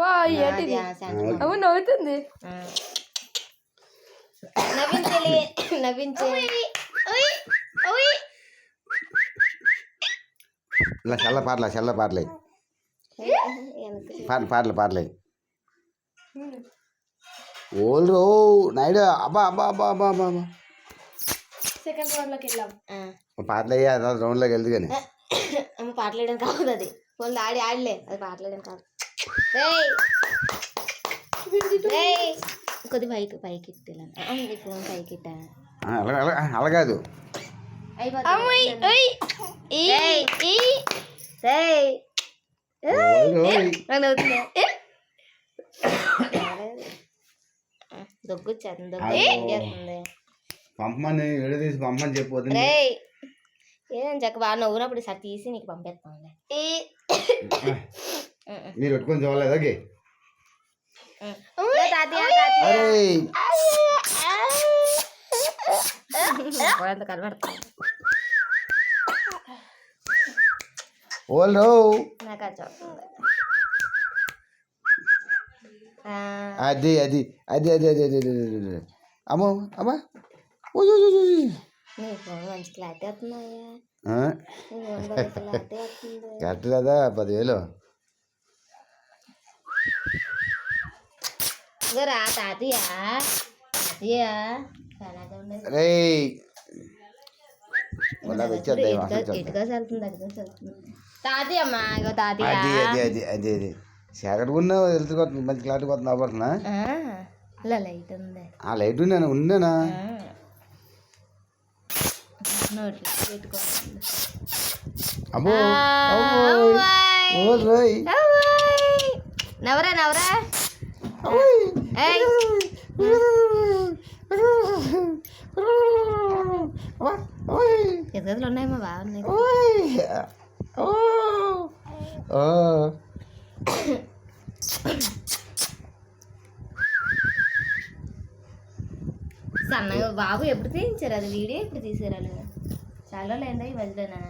అగో ఏంటిది అమ్మ నవ్వుతుంది నవ్వించలే నవ్వించే ఇలా చల్ల పాటలే పాటలే ఓల్రో నాయుడు అబ్బా అబ్బా అబ్బా అబ్బా అబ్బా అబ్బా సెకండ్ రౌండ్ లోకి వెళ్ళాం పాటలు అయ్యా రౌండ్లోకి వెళ్దు కానీ అమ్మ పాటలు వేయడం కాదు అది ఫోన్లో ఆడలే అది పాటలు వేయడం కాదు కొద్ది పైకి ఇట్టాను ఫోన్ పైకి ఇట్టా అలా కాదు దొగ్గుచ్చేస్తుంది పంపమని విడదీసి పంపమని చెప్పొద్దు ఏదని చక్క బాగా నవ్వునప్పుడు సార్ తీసి నీకు పంపిస్తాంలే మీరు పెట్టుకొని చూడలేదు ఓకే కనబడతా ఓల్రో నాకు అది చూస్తుంది అది అది అది అది అది అది అది అమ్మో అమ్మా నీ ఫోన్ మంచి క్లారిటీ వస్తున్నాయా క్లారిటీ వస్తుంది కరెక్ట్ కదా 10,000 రా తాతయ్య తాతయ్య రే ఇటుగా వెళ్తుంది తాతయ్య అమ్మా ఇగో తాతయ్య అది అది అది అది అది ఎక్కడికున్నా వెళ్తున్నా మంచి క్లారిటీ పోతుంది అవపడుతున్నా ఇలా లైట్ ఉంది ఆ లైట్ ఉన్నానా అమ్మో నవరా నవరా ఎదుగుదలు ఉన్నాయమ్మా బాగున్నాయి సన్నగా బాబు ఎప్పుడు తీయించారు అది వీడియో ఎప్పుడు తీసారు చాలా రోజులు అయిందా ఈ మధ్యలోనా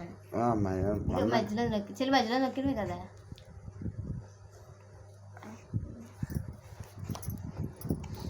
మధ్యలో నొక్కి మధ్యలో నొక్కింది కదా